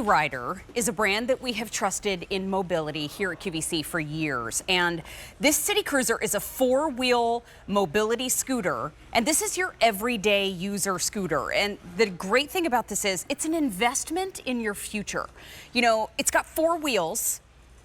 Rider is a brand that we have trusted in mobility here at QVC for years. And this CityCruzer is a four-wheel mobility scooter. And this is your everyday user scooter. And the great thing about this is it's an investment in your future. You know, it's got four wheels.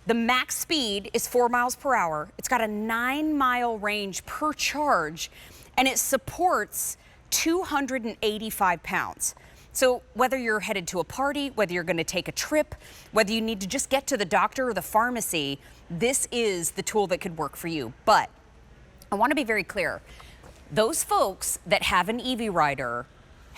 The max speed is 4 miles per hour. It's got a 9-mile range per charge. And it supports 285 pounds. So whether you're headed to a party, whether you're going to take a trip, whether you need to just get to the doctor or the pharmacy, this is the tool that could work for you. But I want to be very clear. Those folks that have an EV Rider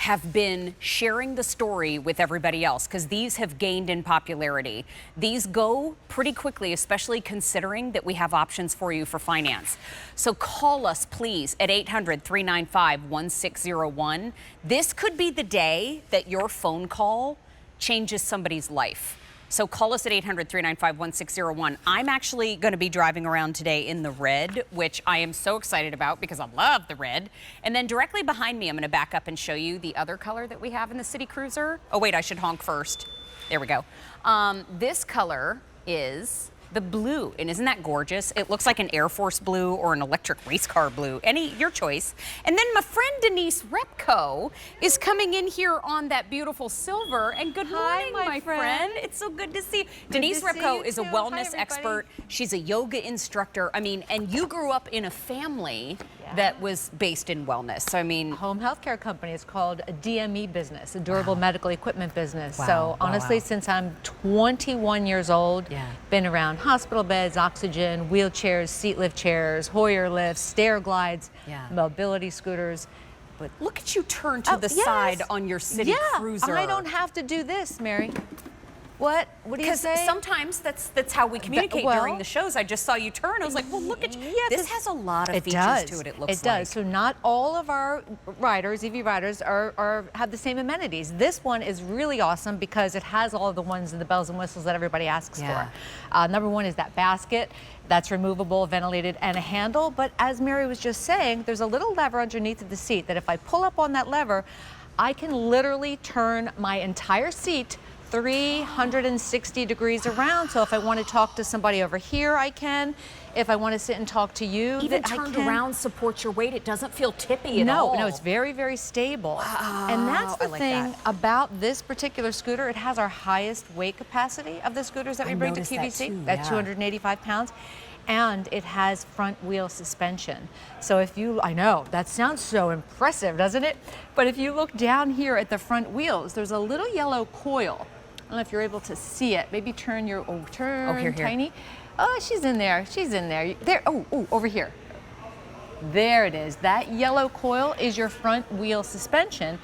have been sharing the story with everybody else because these have gained in popularity. These go pretty quickly, especially considering that we have options for you for finance. So call us, please, at 800-395-1601. This could be the day that your phone call changes somebody's life. So call us at 800-395-1601. I'm actually going to be driving around today in the red, which I am so excited about because I love the red. And then directly behind me, I'm going to back up and show you the other color that we have in the CityCruzer. Oh, wait, I should honk first. There we go. This color is the blue, and isn't that gorgeous? It looks like an Air Force blue or an electric race car blue, your choice. And then my friend Denise Repko is coming in here on that beautiful silver. And good morning, my friend. It's so good to see you. Denise Repko is a wellness expert. She's a yoga instructor. I mean, and you grew up in a family that was based in wellness. So, I mean, home healthcare company is called a DME business, a durable medical equipment business. So honestly, since I'm 21 years old, been around hospital beds, oxygen, wheelchairs, seat lift chairs, Hoyer lifts, stair glides, mobility scooters. But look at you turn to the side on your CityCruzer. I don't have to do this, Mary. What do you say? Because sometimes that's how we communicate during the shows. I just saw you turn. I was like, well, look at you. This has a lot of features to it, it looks like. It does. So not all of our riders, EV riders, have the same amenities. This one is really awesome because it has all of the ones and the bells and whistles that everybody asks for. Number one is that basket. That's removable, ventilated, and a handle. But as Mary was just saying, there's a little lever underneath of the seat that if I pull up on that lever, I can literally turn my entire seat 360 degrees around. So if I want to talk to somebody over here, I can. If I want to sit and talk to you, even turned around supports your weight. It doesn't feel tippy at all. No, it's very, very stable. Wow. And that's the thing about this particular scooter. It has our highest weight capacity of the scooters that we bring to QVC. That's 285 pounds. And it has front wheel suspension. So if you, I know, that sounds so impressive, doesn't it? But if you look down here at the front wheels, there's a little yellow coil. I don't know if you're able to see it. Maybe turn your, here. Tiny. Oh, she's in there, There, over here. There it is. That yellow coil is your front wheel suspension.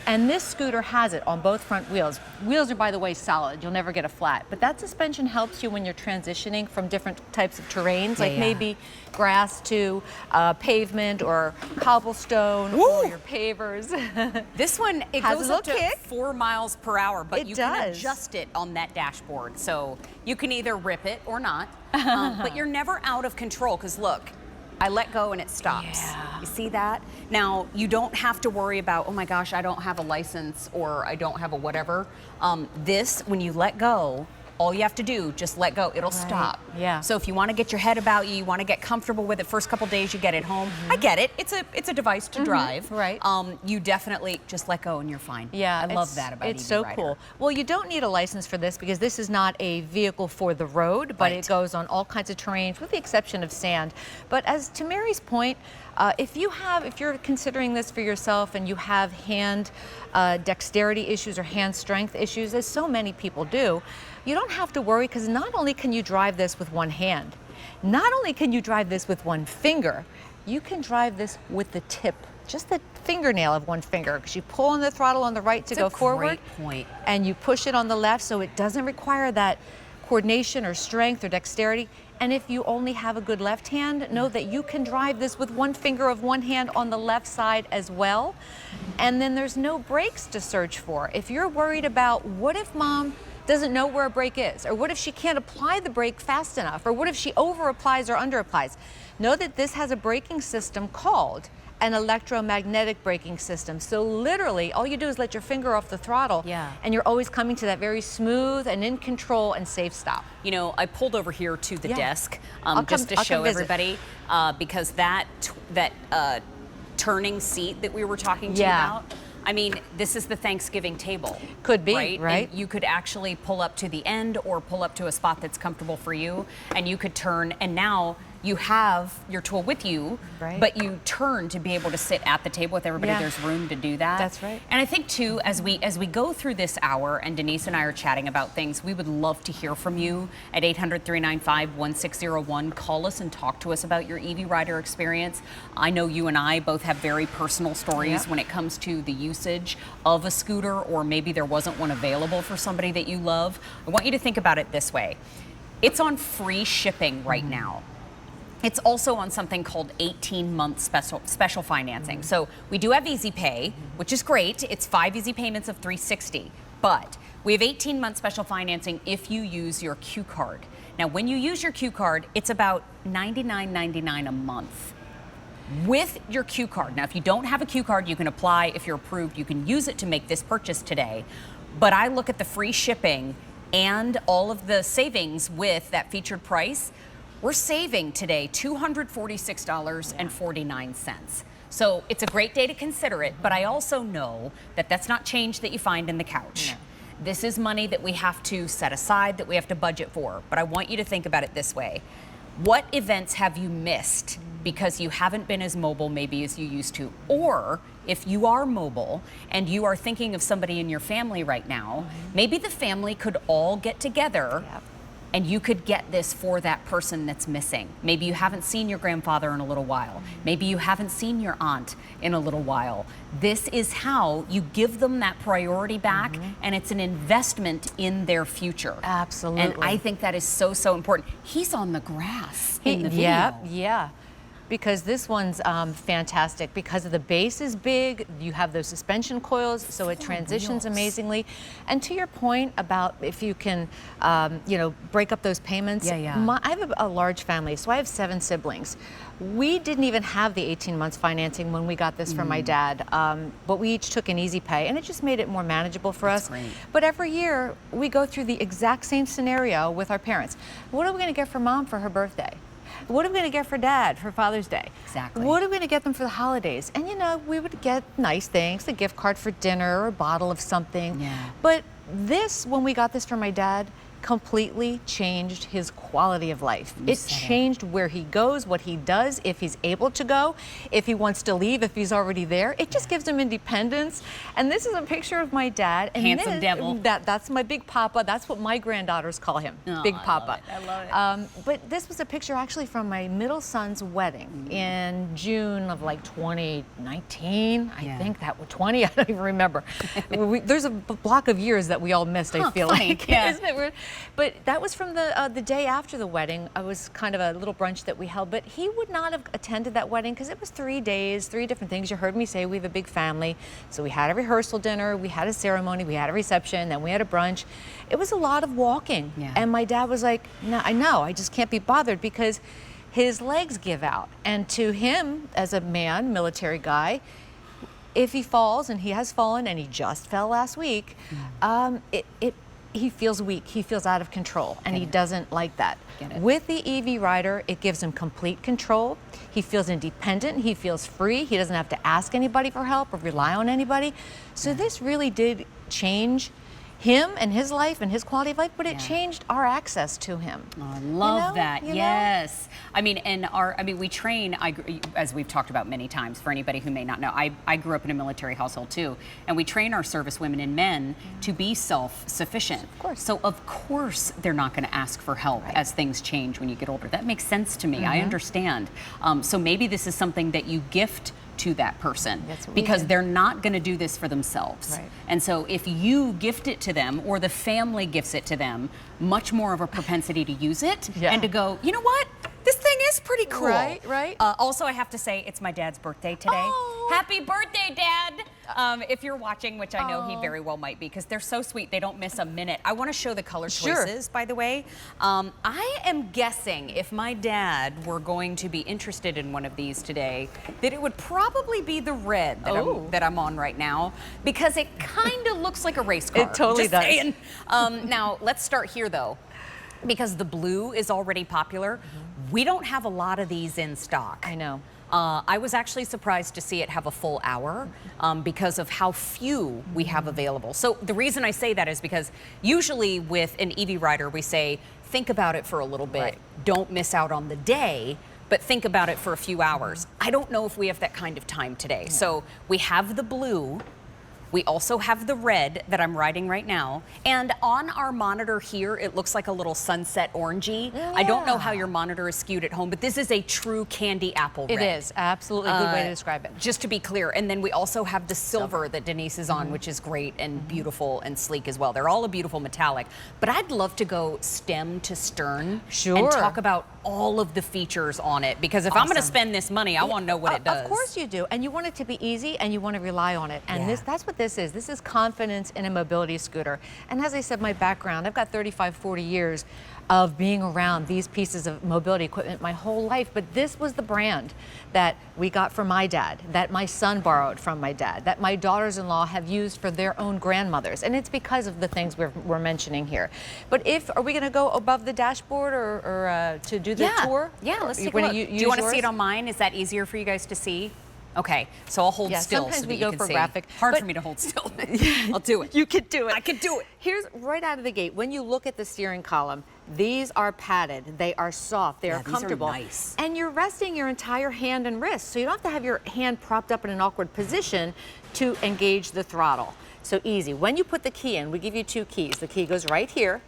And this scooter has it on both front wheels. Wheels are, by the way, solid. You'll never get a flat. But that suspension helps you when you're transitioning from different types of terrains, like maybe grass to pavement or cobblestone or your pavers. This one, it goes up to 4 miles per hour, but you can adjust it on that dashboard. So you can either rip it or not, but you're never out of control because look, I let go and it stops. You see that? Now, you don't have to worry about, oh my gosh, I don't have a license or I don't have a whatever. This, when you let go, all you have to do, just let go, it'll stop. So if you want to get your head about you, you want to get comfortable with it, first couple days you get it home, I get it. It's a device to drive. You definitely just let go and you're fine. I love that about It's so cool. Well, you don't need a license for this because this is not a vehicle for the road, but it goes on all kinds of terrains with the exception of sand. But as to Mary's point, if you're considering this for yourself and you have hand dexterity issues or hand strength issues, as so many people do, you don't have to worry because not only can you drive this with one hand, not only can you drive this with one finger, you can drive this with the tip, just the fingernail of one finger, because you pull on the throttle on the right to go forward, and you push it on the left, so it doesn't require that coordination or strength or dexterity. And if you only have a good left hand, know that you can drive this with one finger of one hand on the left side as well. And then there's no brakes to search for. If you're worried about what if mom doesn't know where a brake is, or what if she can't apply the brake fast enough, or what if she over applies or under applies, know that this has a braking system called an electromagnetic braking system. So literally, all you do is let your finger off the throttle, and you're always coming to that very smooth and in control and safe stop. You know, I pulled over here to the desk just to I'll show come visit. everybody because that turning seat that we were talking to you about, I mean, this is the Thanksgiving table. Could be, right? And you could actually pull up to the end or pull up to a spot that's comfortable for you, and you could turn, and now you have your tool with you, but you turn to be able to sit at the table with everybody. There's room to do that. That's right. And I think too, as we go through this hour and Denise and I are chatting about things, we would love to hear from you at 800-395-1601. Call us and talk to us about your EV rider experience. I know you and I both have very personal stories when it comes to the usage of a scooter, or maybe there wasn't one available for somebody that you love. I want you to think about it this way. It's on free shipping right now. It's also on something called 18-month special financing. So we do have Easy Pay, which is great. It's 5 easy payments of $360, but we have 18-month special financing if you use your Q card. Now, when you use your Q card, it's about $99.99 a month with your Q card. Now, if you don't have a Q card, you can apply. If you're approved, you can use it to make this purchase today. But I look at the free shipping and all of the savings with that featured price. We're saving today $246.49. So it's a great day to consider it, but I also know that that's not change that you find in the couch. No. This is money that we have to set aside, that we have to budget for. But I want you to think about it this way. What events have you missed because you haven't been as mobile maybe as you used to? Or if you are mobile and you are thinking of somebody in your family right now, maybe the family could all get together and you could get this for that person that's missing. Maybe you haven't seen your grandfather in a little while. Maybe you haven't seen your aunt in a little while. This is how you give them that priority back, and it's an investment in their future. Absolutely. And I think that is so, so important. He's on the grass in the video. Yeah. Because this one's fantastic. Because of the base is big, you have those suspension coils, so it transitions amazingly. And to your point about if you can, break up those payments. I have a large family, so I have 7 siblings. We didn't even have the 18 months financing when we got this from my dad, but we each took an Easy Pay, and it just made it more manageable for us. Great. But every year, we go through the exact same scenario with our parents. What are we gonna get for Mom for her birthday? What are we going to get for Dad for Father's Day? Exactly. What are we going to get them for the holidays? And we would get nice things, a gift card for dinner or a bottle of something. But this, when we got this from my dad, completely changed his quality of life. It changed where he goes, what he does, if he's able to go, if he wants to leave, if he's already there. It just gives him independence. And this is a picture of my dad. And handsome devil. That's my Big Papa. That's what my granddaughters call him, Big Papa. I love it. But this was a picture actually from my middle son's wedding in June of like 2019. I think that was 20. I don't even remember. There's a block of years that we all missed. I feel like, isn't it weird? But that was from the day after the wedding. It was kind of a little brunch that we held, but he would not have attended that wedding because it was 3 days, 3 different things. You heard me say we have a big family. So we had a rehearsal dinner, we had a ceremony, we had a reception, then we had a brunch. It was a lot of walking. And my dad was like, no, I know, I just can't be bothered because his legs give out. And to him, as a man, military guy, if he falls, and he has fallen, and he just fell last week, he feels weak, he feels out of control, and he doesn't like that. With the EV rider, it gives him complete control. He feels independent, he feels free, he doesn't have to ask anybody for help or rely on anybody. So this really did change him and his life and his quality of life, but it changed our access to him. Oh, I love that. Yes. I mean, we train, as we've talked about many times, for anybody who may not know, I grew up in a military household too, and we train our service women and men to be self-sufficient. Of course. So of course they're not going to ask for help as things change when you get older. That makes sense to me. I understand. So maybe this is something that you gift to that person because they're not going to do this for themselves. And so if you gift it to them or the family gifts it to them, much more of a propensity to use it and to go, you know what? This thing is pretty cool. Right. Also, I have to say, it's my dad's birthday today. Happy birthday, Dad. if you're watching, which I know he very well might be, because they're so sweet, they don't miss a minute. I want to show the color choices, by the way. I am guessing if my dad were going to be interested in one of these today, that it would probably be the red that I'm on right now, because it kind of looks like a race car. It totally does. Saying. Now, let's start here, though. Because the blue is already popular, we don't have a lot of these in stock. I know. I was actually surprised to see it have a full hour because of how few we have available. So the reason I say that is because usually with an EV rider, we say, think about it for a little bit. Right. Don't miss out on the day, but think about it for a few hours. I don't know if we have that kind of time today. Yeah. So we have the blue. We also have the red that I'm riding right now. And on our monitor here, it looks like a little sunset orangey. Yeah. I don't know how your monitor is skewed at home, but this is a true candy apple red. It is, absolutely. Good way to describe it. Just to be clear. And then we also have the silver that Denise is on, which is great and beautiful and sleek as well. They're all a beautiful metallic. But I'd love to go stem to stern and talk about all of the features on it, because if I'm going to spend this money, I want to know what it does. Of course you do, and you want it to be easy, and you want to rely on it. And that's what this is. This is confidence in a mobility scooter. And as I said, my background, I've got 35, 40 years of being around these pieces of mobility equipment my whole life. But this was the brand that we got from my dad, that my son borrowed from my dad, that my daughters-in-law have used for their own grandmothers. And it's because of the things we're mentioning here. But are we going to go above the dashboard or to do the tour? Yeah, let's take a look. Do you want to see it on mine? Is that easier for you guys to see? Okay, so I'll hold still. Sometimes so we go for graphic. Hard for me to hold still. I'll do it. You can do it. I can do it. Here's right out of the gate. When you look at the steering column, these are padded. They are soft. They are comfortable. These are nice. And you're resting your entire hand and wrist, so you don't have to have your hand propped up in an awkward position to engage the throttle. So easy. When you put the key in, we give you two keys. The key goes right here.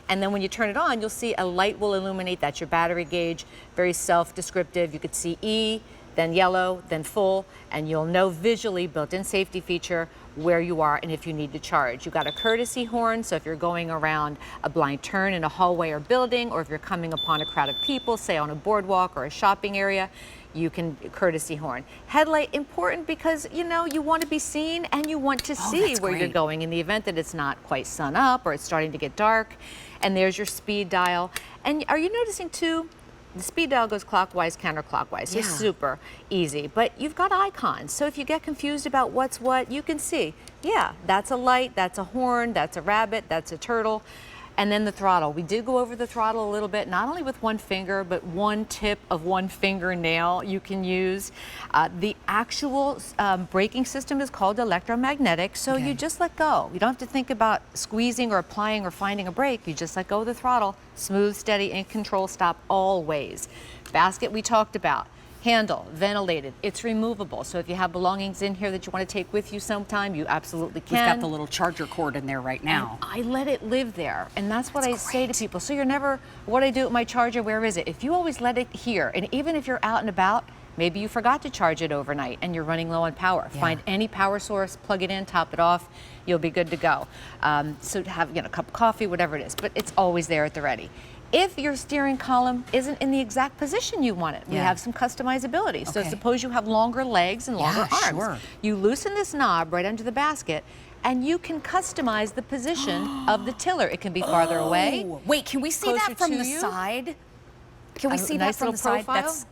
And then when you turn it on, you'll see a light will illuminate. That's your battery gauge. Very self-descriptive. You could see E, then yellow, then full, and you'll know visually, built-in safety feature, where you are and if you need to charge. You've got a courtesy horn, so if you're going around a blind turn in a hallway or building, or if you're coming upon a crowd of people, say on a boardwalk or a shopping area, you can courtesy horn. Headlight, important because you want to be seen and you want to see where you're going in the event that it's not quite sun up or it's starting to get dark. And there's your speed dial. And are you noticing too, the speed dial goes clockwise, counterclockwise. So it's super easy, but you've got icons. So if you get confused about what's what, you can see, yeah, that's a light, that's a horn, that's a rabbit, that's a turtle. And then the throttle. We did go over the throttle a little bit, not only with one finger, but one tip of one fingernail you can use. The actual braking system is called electromagnetic, so you just let go. You don't have to think about squeezing or applying or finding a brake. You just let go of the throttle. Smooth, steady, and control stop always. Basket we talked about. Handle, ventilated, it's removable. So if you have belongings in here that you want to take with you sometime, you absolutely can. We've got the little charger cord in there right now. And I let it live there. And that's what I say to people. So you're never, what I do with my charger, where is it? If you always let it here, and even if you're out and about, maybe you forgot to charge it overnight and you're running low on power. Find any power source, plug it in, top it off, you'll be good to go. So to have a cup of coffee, whatever it is, but it's always there at the ready. If your steering column isn't in the exact position you want it, we have some customizability. So suppose you have longer legs and longer arms. You loosen this knob right under the basket and you can customize the position of the tiller. It can be farther away. Wait, can we see that from the side? Can we see that from the side?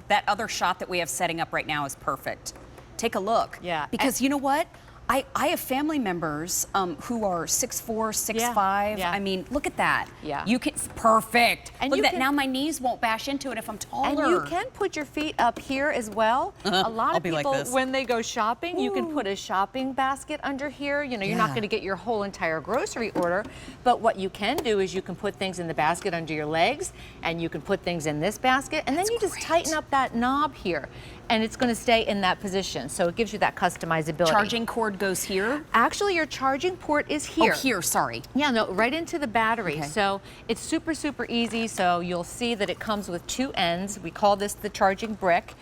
That other shot that we have setting up right now is perfect. Take a look. Yeah. Because you know what? I have family members who are 6'4", 6'5". I mean, look at that. Yeah. You can, perfect. And look at that. Now my knees won't bash into it if I'm taller. And you can put your feet up here as well. A lot of people, when they go shopping, you can put a shopping basket under here. You're not going to get your whole entire grocery order, but what you can do is you can put things in the basket under your legs, and you can put things in this basket, and then you just tighten up that knob here. And it's going to stay in that position, so it gives you that customizability. Charging cord goes here? Actually, your charging port is here. Oh, here, sorry. Yeah, no, right into the battery. So it's super, super easy. So you'll see that it comes with two ends. We call this the charging brick.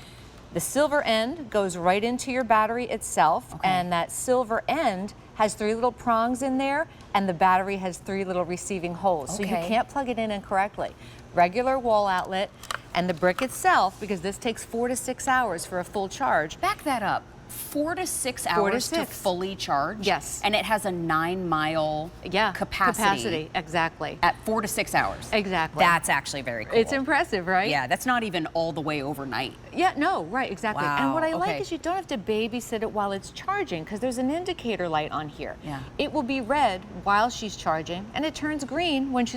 The silver end goes right into your battery itself, and that silver end has 3 little prongs in there, and the battery has 3 little receiving holes. So you can't plug it in incorrectly. Regular wall outlet. And the brick itself, because this takes 4 to 6 hours for a full charge. Back that up. 4 to 6 4 to hours to 6. fully charge. Yes. And it has a 9-mile capacity exactly. at 4 to 6 hours. Exactly. That's actually very cool. It's impressive, right? Yeah, that's not even all the way overnight. Yeah, no, right, exactly. And what I Wow, like okay. is you don't have to babysit it while it's charging because there's an indicator light on here. Yeah. It will be red while she's charging and it turns green when she's